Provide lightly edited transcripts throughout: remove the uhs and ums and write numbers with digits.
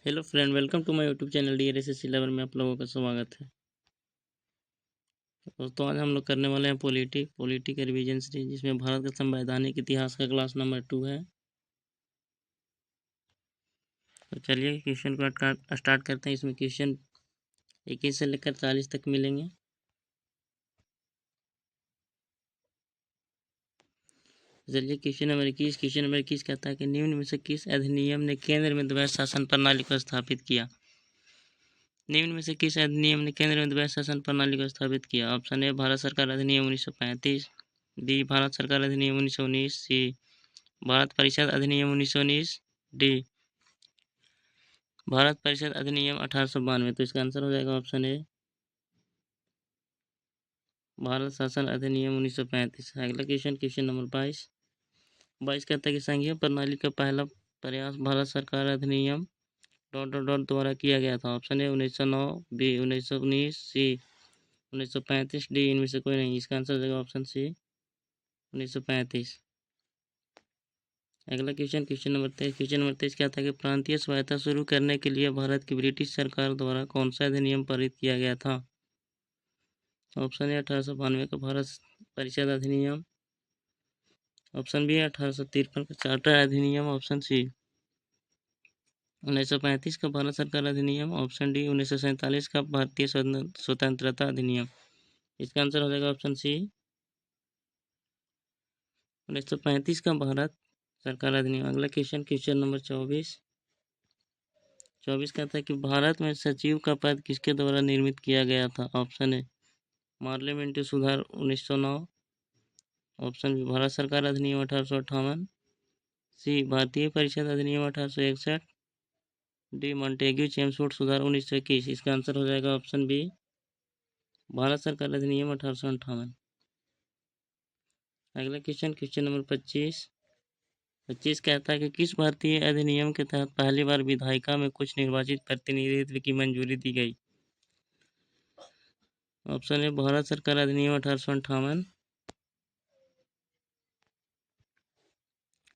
Hello friend, welcome to my YouTube channel DR SSC level में आप लोगों का स्वागत है। दोस्तों, आज हम लोग करने वाले हैं पॉलिटी का रिवीजन सीरीज, जिसमें भारत का संवैधानिक इतिहास का क्लास नंबर 2 है। तो चलिए क्वेश्चन को स्टार्ट करते हैं। इसमें क्वेश्चन 21 से लेकर 40 तक मिलेंगे। चलिए क्वेश्चन नंबर 21 कहता है कि निम्न में से किस अधिनियम ने केंद्र में द्वैध शासन प्रणाली को स्थापित किया। निम्न में से किस अधिनियम ने केंद्र में द्वैध शासन प्रणाली को स्थापित किया। ऑप्शन ए भारत सरकार अधिनियम 1935, बी भारत सरकार अधिनियम 1919, सी भारत परिषद अधिनियम 1919, डी भारत परिषद अधिनियम 1892। तो इसका आंसर हो जाएगा ऑप्शन ए भारत शासन अधिनियम 1935। अगला क्वेश्चन नंबर 22 कहता है कि संघीय प्रणाली का पहला प्रयास भारत सरकार अधिनियम ... द्वारा किया गया था। Option A 1909, B 1919, C 1935, D इनमें से कोई नहीं। इसका आंसर हो जाएगा ऑप्शन सी 1935। अगला क्वेश्चन नंबर 23 क्या था कि प्रांतीय स्वायत्तता शुरू करने के लिए भारत की ब्रिटिश सरकार द्वारा कौन सा अधिनियम पारित किया गया था। ऑप्शन ए 1892 का भारत परिषद अधिनियम, ऑप्शन बी 1853 का चार्टर अधिनियम, ऑप्शन सी 1935 का भारत सरकार अधिनियम, ऑप्शन डी 1947 का भारतीय स्वतंत्रता अधिनियम। इसका आंसर हो जाएगा ऑप्शन सी 1935 का भारत सरकार अधिनियम। अगला क्वेश्चन नंबर 24 कहता है कि भारत में सचिव का पद किसके द्वारा निर्मित किया गया था। ऑप्शन ए पार्लियामेंट्री सुधार 1909, ऑप्शन बी भारत सरकार अधिनियम 1858, सी भारतीय परिषद अधिनियम 1861, डी मॉन्टेग्यू चेम्सफोर्ड सुधार 1921। इसका आंसर हो जाएगा ऑप्शन बी भारत सरकार अधिनियम 1858। अगला क्वेश्चन नंबर 25 कहता है कि किस भारतीय अधिनियम के तहत पहली बार विधायिका में कुछ निर्वाचित प्रतिनिधित्व की मंजूरी दी गई। ऑप्शन ए भारत सरकार अधिनियम 1858,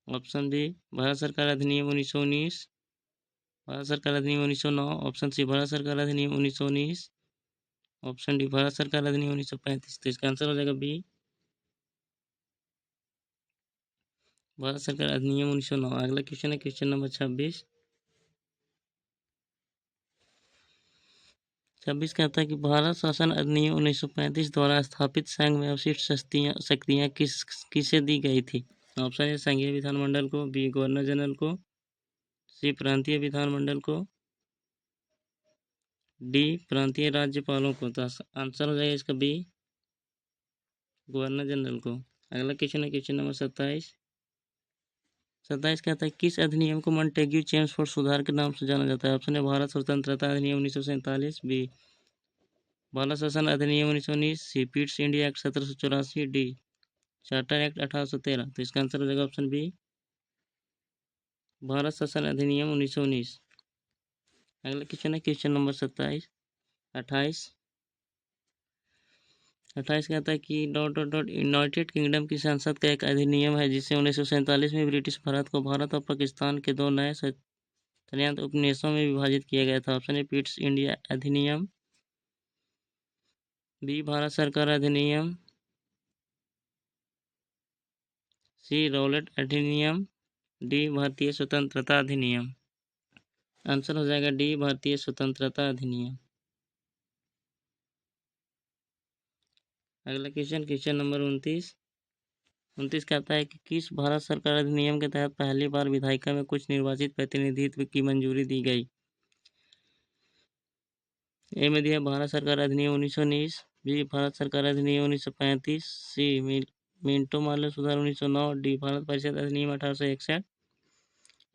ऑप्शन बी भारत सरकार अधिनियम 1919, भारत सरकार अधिनियम 1909, ऑप्शन सी भारत सरकार अधिनियम 1919, ऑप्शन डी भारत सरकार अधिनियम 1935। तो इसका आंसर हो जाएगा बी भारत सरकार अधिनियम 1909। अगला क्वेश्चन है क्वेश्चन नंबर 26 कहता है कि भारत शासन अधिनियम 1935 द्वारा स्थापित संघ में अवशिष्ट शक्तियां किसे दी गई थी। ऑप्शन ए संघीय विधानमंडल को, बी गवर्नर जनरल को, सी प्रांतीय विधानमंडल को, डी प्रांतीय राज्यपालों को। तो आंसर हो जाएगा इसका बी गवर्नर जनरल को। अगला क्वेश्चन नंबर 27 कहता है किस अधिनियम को मॉन्टेग्यू चेम्सफोर्ड सुधार के नाम से जाना जाता है। ऑप्शन ए भारत स्वतंत्रता अधिनियम 1947, बी भारत शासन अधिनियम 1919, C Pitt's India act 1784, D charter act 1813। तो इसका आंसर हो जाएगा ऑप्शन बी भारत शासन अधिनियम 1919। अगला क्वेश्चन नंबर 28 कहता है कि ... यूनाइटेड किंगडम की संसद का एक अधिनियम है जिसे 1947 में ब्रिटिश भारत को भारत और पाकिस्तान के दो नए सत्यांत उपनिवेशों में विभाजित किया गया था। ऑप्शन ए पिट्स इंडिया अधिनियम, बी भारत सरकार अधिनियम, सी रॉलेट अधिनियम, डी भारतीय स्वतंत्रता अधिनियम। आंसर हो जाएगा डी भारतीय स्वतंत्रता अधिनियम। अगला क्वेश्चन नंबर 29 कहता है कि किस भारत सरकार अधिनियम के तहत पहली बार विधायिका में कुछ निर्वाचित प्रतिनिधित्व की मंजूरी दी गई। ए में दिया भारत सरकार अधिनियम 1919, बी भारत सरकार अधिनियम 1935, सी मिंटो मार्ले सुधार 1909, डी भारत परिषद अधिनियम 1861,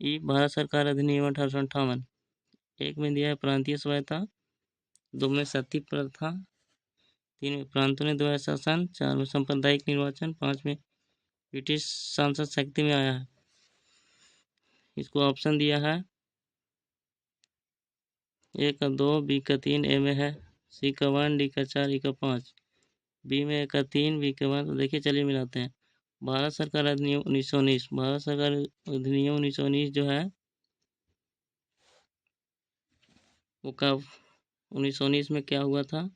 ई भारत सरकार अधिनियम 1858। एक में दिया है प्रांतीय स्वायत्तता, दो में सती प्रथा, तीन में प्रांतों ने द्वैध शासन, चार में सांप्रदायिक निर्वाचन, पांच में ब्रिटिश सांसद शक्ति में आया है। इसको ऑप्शन दिया है ए का 2, बी का 3, ए में है सी का 1, डी का 4, ई का 5, बी में ए का 3, बी का 1। तो देखिए चलिए मिलाते हैं। भारत सरकार अधिनियम 1919, भारत सरकार अधिनियम 1919 जो है वो कब 1919 में क्या हुआ था?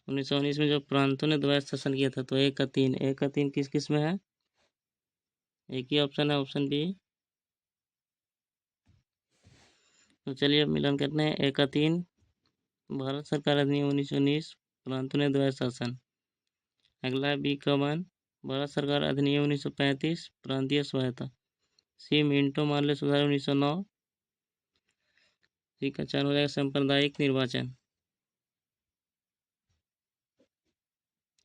1919 में जब प्रांतों ने द्वैत शासन किया था। तो एक का तीन किस किस में है? एक ही ऑप्शन है, ऑप्शन बी। तो चलिए अब मिलन करते हैं। एक का तीन भारत सरकार अधिनियम 1919 प्रांतों ने द्वैत शासन। अगला है बी का वन भारत सरकार अधिनियम 1935 प्रांतीय स्वायत्ता। सी मिंटो मार्ले सुधार 1909। सी का चार हो जाएगा सांप्रदायिक निर्वाचन।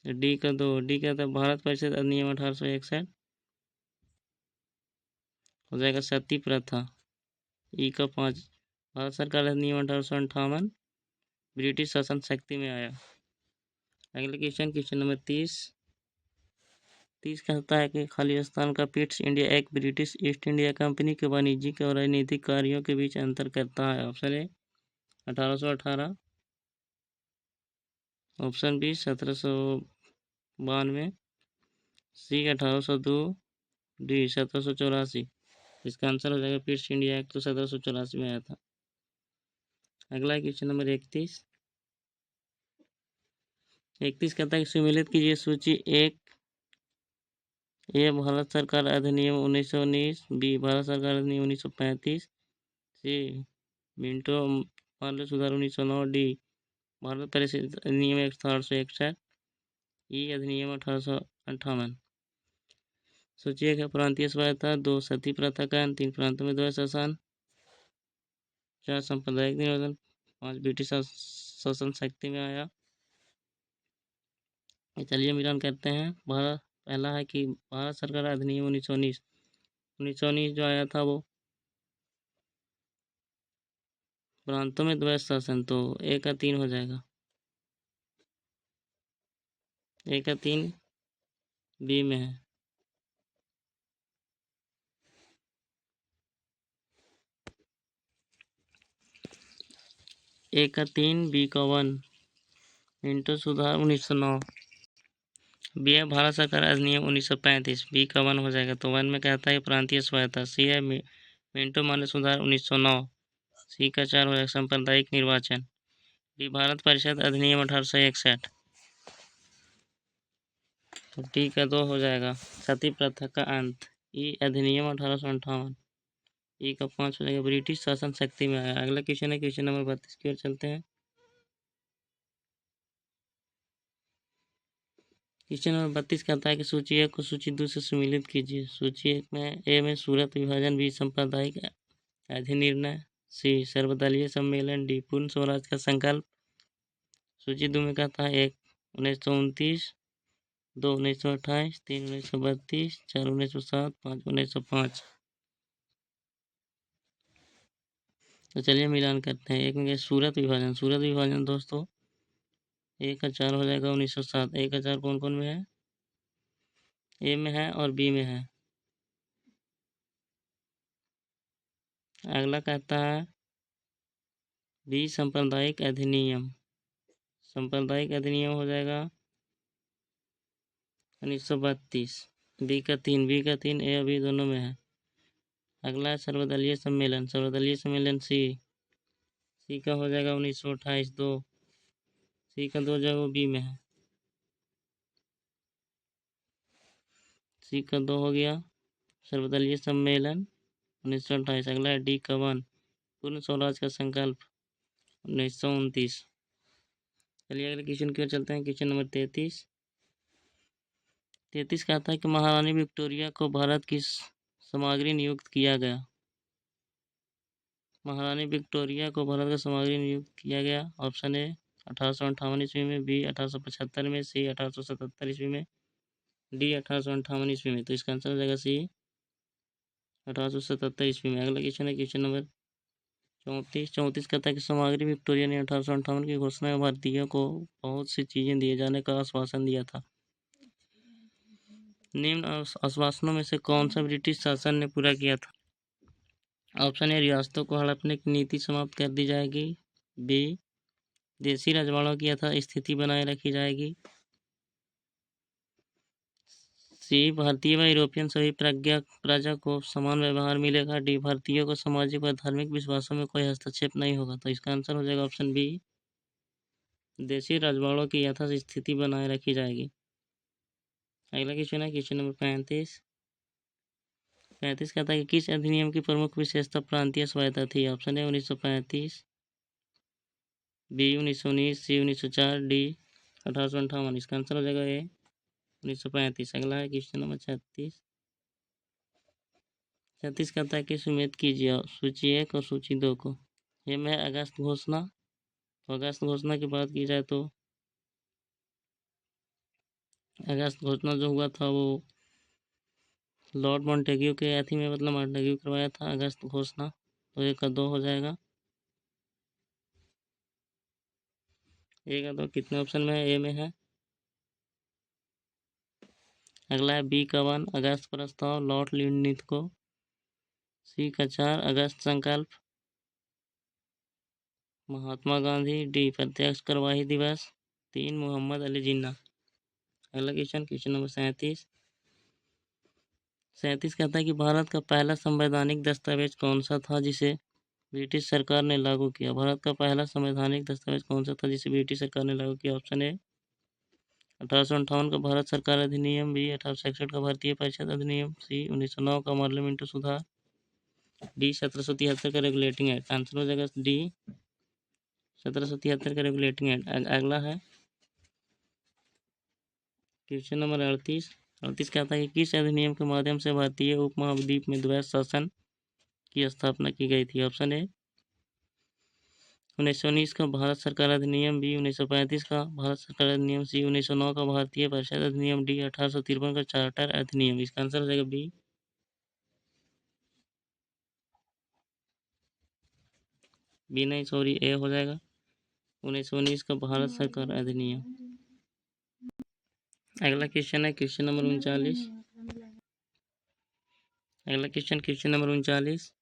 डी का दो, डी का था भारत परिषद अधिनियम 1861 हो जाएगा सती प्रथा। ई का पाँच भारत सरकार अधिनियम 1858 ब्रिटिश शासन शक्ति में आया। अगले क्वेश्चन नंबर 30 कहता है कि खालिस्तान का पिट्स India act British east India company के वाणिज्यिक और राजनीतिक कार्यों के बीच अंतर करता है। Option A 1818, option B 1792, C 1802, D 1784। इसका आंसर हो जाएगा पिट्स इंडिया एक्ट तो 1784 में आया था। अगला क्वेश्चन नंबर 31 कहता है कि सुमेलित कीजिए सूची एक। ए भारत सरकार अधिनियम 1919, बी भारत सरकार अधिनियम 1935, सी मिंटो मार्ले सुधार 1909, डी भारत परिषद अधिनियम 1861, ई अधिनियम 1858। सूची एक है प्रांतीय स्वायत्ता, दो सती प्रथा का, तीन प्रांतों में द्वैत शासन, चार सांप्रदायिक नियोजन, पांच ब्रिटिश शासन शक्ति में आया। चलिए मिलान करते हैं। भारत पहला है कि भारत सरकार अधिनियम 1919 जो आया था वो प्रांतों में द्वैत शासन। तो ए का तीन हो जाएगा, ए का तीन बी में है। ए का तीन बी का वन मिंटो सुधार 1909। बी है भारत सरकार अधिनियम 1935, बी का वन हो जाएगा। तो वन में कहता है प्रांतीय स्वायत्ता। सी है मिंटो मार्ले सुधार 1909, सी का चार हो जाएगा सांप्रदायिक निर्वाचन, डी भारत परिषद अधिनियम 1861। तो डी का दो हो जाएगा सती प्रथा का अंत, ई अधिनियम 1858। ई का पाँच हो जाएगा ब्रिटिश शासन शक्ति में आया। अगला क्वेश्चन है क्वेश्चन नंबर 32 की ओर चलते हैं। क्वेश्चन नंबर 32 कहता है कि सूची एक को सूची दो से सम्मिलित कीजिए। सूची एक में ए में सूरत विभाजन, बी सांप्रदायिक अधिनिर्णय, सी सर्वदलीय सम्मेलन, डी पूर्ण स्वराज का संकल्प। सूची दो में कहता है एक 1929, दो 1928, तीन 1932, चार 1907, पाँच 1905। तो चलिए मिलान करते हैं। एक में सूरत विभाजन दोस्तों ए का चार हो जाएगा 1907। ए का चार कौन कौन में है? ए में है और बी में है। अगला कहता है बी सांप्रदायिक अधिनियम हो जाएगा 1932। बी का तीन ए और बी दोनों में है। अगला है सर्वदलीय सम्मेलन सी का हो जाएगा 1928। दो सी का दो जो है वो बी में है। सी का दो हो गया सर्वदलीय सम्मेलन 1928। अगला है डी का वन पूर्ण स्वराज का संकल्प 1929। चलिए अगले क्वेश्चन की ओर चलते हैं। क्वेश्चन नंबर 33 कहता है कि महारानी विक्टोरिया को भारत की सामग्री नियुक्त किया गया। महारानी विक्टोरिया को भारत का सामग्री नियुक्त किया गया। ऑप्शन ए 1858 ईस्वी में, बी 1875 में, सी 1877 ईस्वी में, डी 1858 ईस्वी में। तो इसका आंसर हो जाएगा सी 1877 ईस्वी में। अगला क्वेश्चन है क्वेश्चन नंबर 34 कहता है कि सामग्री विक्टोरिया ने 1858 की घोषणा में भारतीयों को बहुत सी चीजें दिए जाने का आश्वासन दिया था। निम्न आश्वासनों में से कौन सा ब्रिटिश शासन ने पूरा किया था? ऑप्शन ए रियासतों को हड़पने की नीति समाप्त कर दी जाएगी, बी देशी रजवाड़ों की यथास्थिति बनाए रखी जाएगी, सी, भारतीय व यूरोपियन सभी प्रजा को समान व्यवहार मिलेगा। डी, भारतीयों को सामाजिक व धार्मिक विश्वासों में कोई हस्तक्षेप नहीं होगा। तो इसका आंसर हो जाएगा ऑप्शन बी, देशी रजवाड़ों की यथास्थिति बनाए रखी जाएगी। अगला क्वेश्चन है क्वेश्चन नंबर 35। कहता है कि किस अधिनियम की प्रमुख विशेषता प्रांतीय स्वायत्तता थी। ऑप्शन है 1935, बी 1919, सी 1904, डी 1858। इसका आंसर हो जाएगा ए 1935। अगला है क्वेश्चन नंबर 36। कहता है कि सुमेध कीजिए सूची 1 और सूची 2 को। ये मैं अगस्त घोषणा, तो अगस्त घोषणा की बात की जाए तो अगस्त घोषणा जो हुआ था वो लॉर्ड मॉन्टेग्यू के अथी में, मतलब मॉन्टेग्यू करवाया था अगस्त घोषणा। तो एक का 2 हो जाएगा। एक का 2 कितने ऑप्शन में है? ए में है। अगला है बी का 1 अगस्त प्रस्ताव लॉर्ड लिंडनिथ को, सी का 4 अगस्त संकल्प महात्मा गांधी, डी प्रत्यक्ष कार्यवाही दिवस, 3 मोहम्मद अली जिन्ना। अगला क्वेश्चन नंबर 37। कहता है कि भारत का पहला संवैधानिक दस्तावेज कौन सा था जिसे ब्रिटिश सरकार ने लागू किया। भारत का पहला संवैधानिक दस्तावेज कौन सा था जिसे ब्रिटिश सरकार ने लागू किया। ऑप्शन ए 1858 का भारत सरकार अधिनियम, बी 1861 का भारतीय परिषद अधिनियम, सी 1909 का पार्लियामेंट सुधार, डी 1773 का रेगुलेटिंग एक्ट। आंसर हो जाएगा डी 1773 का रेगुलेटिंग एक्ट। अगला है क्वेश्चन नंबर 38। कहता है कि किस अधिनियम के माध्यम से भारतीय उपमहाद्वीप में द्वैत शासन की स्थापना की गई थी। ऑप्शन ए 1919 का भारत सरकार अधिनियम, बी 1935 का भारत सरकार अधिनियम, सी 1909 का भारतीय परिषद अधिनियम, डी 1853 का चार्टर अधिनियम। इसका आंसर हो जाएगा बी नहीं सॉरी ए हो जाएगा 1919 का भारत सरकार अधिनियम। अगला क्वेश्चन है क्वेश्चन नंबर 39। अगला क्वेश्चन नंबर 39।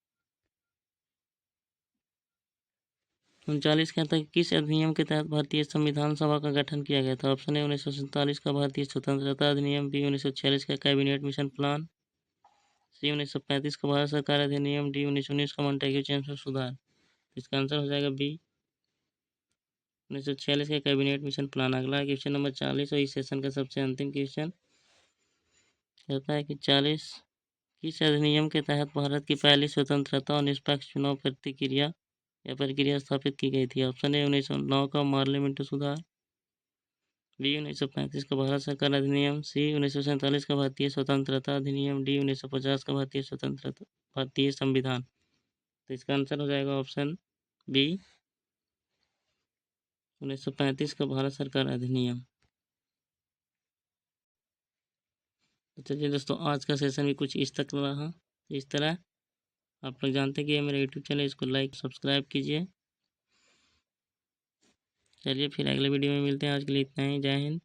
39 कहता है कि किस अधिनियम के तहत भारतीय संविधान सभा का गठन किया गया था। ऑप्शन है 1947 का भारतीय स्वतंत्रता अधिनियम, बी 1946 का कैबिनेट मिशन प्लान, सी 1935 का भारत सरकार अधिनियम, डी 1919 का मॉन्टेग्यू चैम्बर सुधार। इसका आंसर हो जाएगा बी 1946 का कैबिनेट मिशन प्लान। अगला क्वेश्चन नंबर 40 और इस सेशन का सबसे अंतिम क्वेश्चन कहता है कि 40 किस अधिनियम के तहत भारत की पहली स्वतंत्रता और निष्पक्ष चुनाव प्रक्रिया स्थापित की गई थी। ऑप्शन है 1909 का पार्लियामेंट सुधार, बी 1935 का भारत सरकार अधिनियम, सी 1947 का भारतीय स्वतंत्रता अधिनियम, डी 1950 का भारतीय संविधान। तो इसका आंसर हो जाएगा ऑप्शन बी 1935 का भारत सरकार अधिनियम। तो चलिए दोस्तों, आज का सेशन भी कुछ इस तक रहा। इस तरह आप लोग जानते हैं कि ये मेरा यूट्यूब चैनल, इसको लाइक सब्सक्राइब कीजिए। चलिए फिर अगले वीडियो में मिलते हैं। आज के लिए इतना ही। जय हिंद।